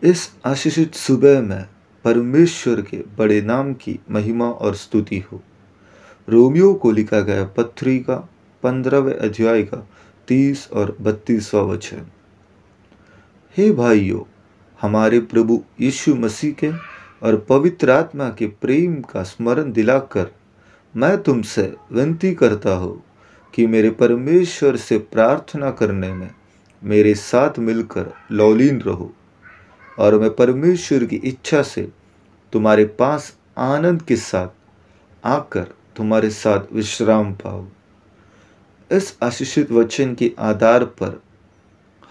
इस आशीषित सुबह में परमेश्वर के बड़े नाम की महिमा और स्तुति हो। रोमियो को लिखा गया पत्री का 15वें अध्याय का 30 और 32वां वचन। हे भाइयों, हमारे प्रभु यीशु मसीह के और पवित्र आत्मा के प्रेम का स्मरण दिलाकर मैं तुमसे विनती करता हूँ कि मेरे परमेश्वर से प्रार्थना करने में मेरे साथ मिलकर लौलीन रहो और मैं परमेश्वर की इच्छा से तुम्हारे पास आनंद के साथ आकर तुम्हारे साथ विश्राम पाऊँ। इस आशीषित वचन के आधार पर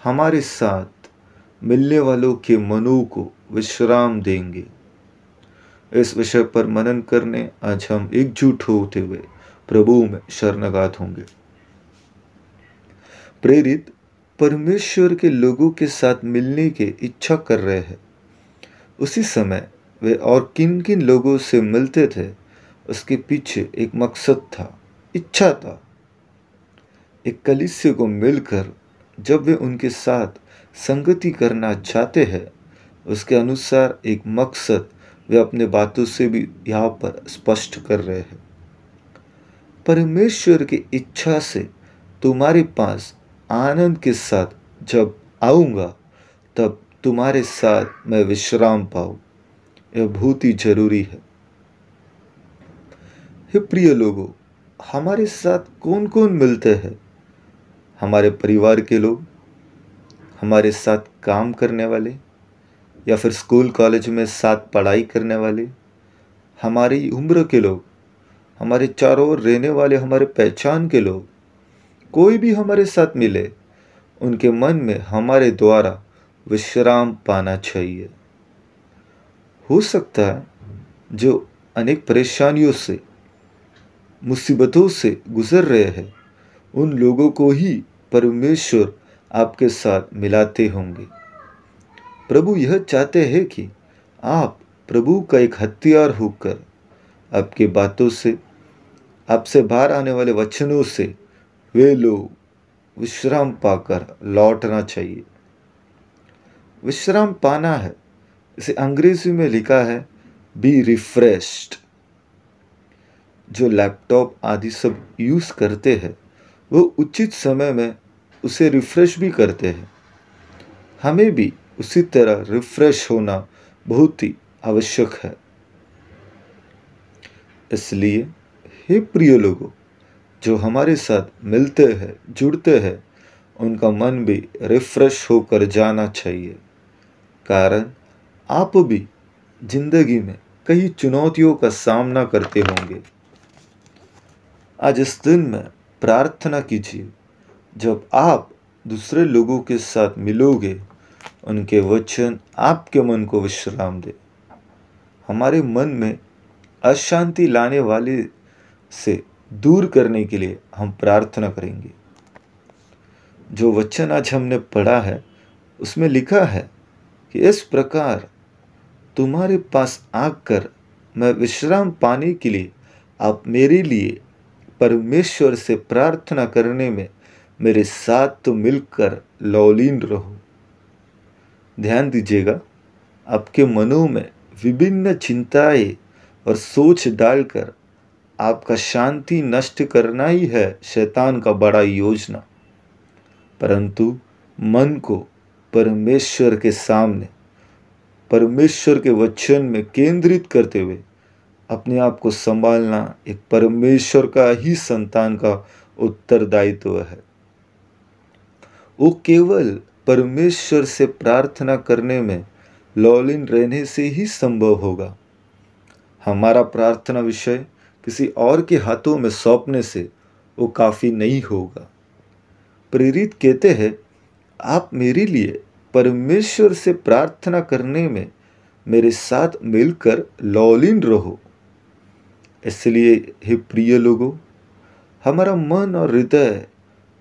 हमारे साथ मिलने वालों के मनों को विश्राम देंगे। इस विषय पर मनन करने आज हम एकजुट होते हुए प्रभु में शरणगात होंगे। प्रेरित परमेश्वर के लोगों के साथ मिलने की इच्छा कर रहे हैं। उसी समय वे और किन किन लोगों से मिलते थे, उसके पीछे एक मकसद था, इच्छा था। एक कलीसिया को मिलकर जब वे उनके साथ संगति करना चाहते हैं, उसके अनुसार एक मकसद वे अपने बातों से भी यहाँ पर स्पष्ट कर रहे हैं। परमेश्वर की इच्छा से तुम्हारे पास आनंद के साथ जब आऊँगा तब तुम्हारे साथ मैं विश्राम पाऊँ। यह बहुत ही जरूरी है। हे प्रिय लोगों, हमारे साथ कौन कौन मिलते हैं? हमारे परिवार के लोग, हमारे साथ काम करने वाले, या फिर स्कूल कॉलेज में साथ पढ़ाई करने वाले, हमारी उम्र के लोग, हमारे चारों ओर रहने वाले, हमारे पहचान के लोग, कोई भी हमारे साथ मिले, उनके मन में हमारे द्वारा विश्राम पाना चाहिए। हो सकता है जो अनेक परेशानियों से, मुसीबतों से गुजर रहे हैं, उन लोगों को ही परमेश्वर आपके साथ मिलाते होंगे। प्रभु यह चाहते हैं कि आप प्रभु का एक हथियार होकर आपकी बातों से, आपसे बाहर आने वाले वचनों से वे लोग विश्राम पाकर लौटना चाहिए। विश्राम पाना है, इसे अंग्रेजी में लिखा है बी रिफ्रेश्ड। जो लैपटॉप आदि सब यूज़ करते हैं वो उचित समय में उसे रिफ्रेश भी करते हैं। हमें भी उसी तरह रिफ्रेश होना बहुत ही आवश्यक है। इसलिए हे प्रिय लोगों, जो हमारे साथ मिलते हैं, जुड़ते हैं, उनका मन भी रिफ्रेश होकर जाना चाहिए। कारण आप भी जिंदगी में कई चुनौतियों का सामना करते होंगे। आज इस दिन में प्रार्थना कीजिए, जब आप दूसरे लोगों के साथ मिलोगे, उनके वचन आपके मन को विश्राम दे। हमारे मन में अशांति लाने वाले से दूर करने के लिए हम प्रार्थना करेंगे। जो वचन आज हमने पढ़ा है उसमें लिखा है कि इस प्रकार तुम्हारे पास आकर मैं विश्राम पाने के लिए आप मेरे लिए परमेश्वर से प्रार्थना करने में मेरे साथ तो मिलकर लौलीन रहो। ध्यान दीजिएगा, आपके मनों में विभिन्न चिंताएं और सोच डालकर आपका शांति नष्ट करना ही है शैतान का बड़ा योजना। परंतु मन को परमेश्वर के सामने, परमेश्वर के वचन में केंद्रित करते हुए अपने आप को संभालना एक परमेश्वर का ही संतान का उत्तरदायित्व है। वो केवल परमेश्वर से प्रार्थना करने में लौलीन रहने से ही संभव होगा। हमारा प्रार्थना विषय किसी और के हाथों में सौंपने से वो काफ़ी नहीं होगा। प्रेरित कहते हैं, आप मेरे लिए परमेश्वर से प्रार्थना करने में मेरे साथ मिलकर लौलीन रहो। इसलिए हे प्रिय लोगों, हमारा मन और हृदय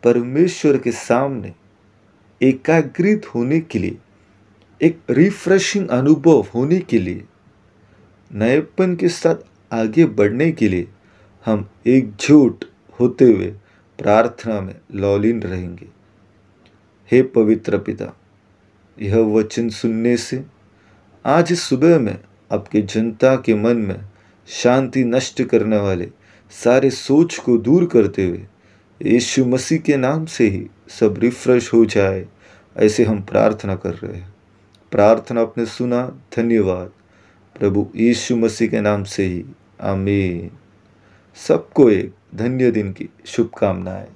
परमेश्वर के सामने एकाग्रित होने के लिए, एक रिफ्रेशिंग अनुभव होने के लिए, नएपन के साथ आगे बढ़ने के लिए हम एकजुट होते हुए प्रार्थना में लौलीन रहेंगे। हे पवित्र पिता, यह वचन सुनने से आज इस सुबह में आपके जनता के मन में शांति नष्ट करने वाले सारे सोच को दूर करते हुए यीशु मसीह के नाम से ही सब रिफ्रेश हो जाए, ऐसे हम प्रार्थना कर रहे हैं। प्रार्थना आपने सुना, धन्यवाद। प्रभु यीशु मसीह के नाम से ही, आमीन। सबको एक धन्य दिन की शुभकामनाएं।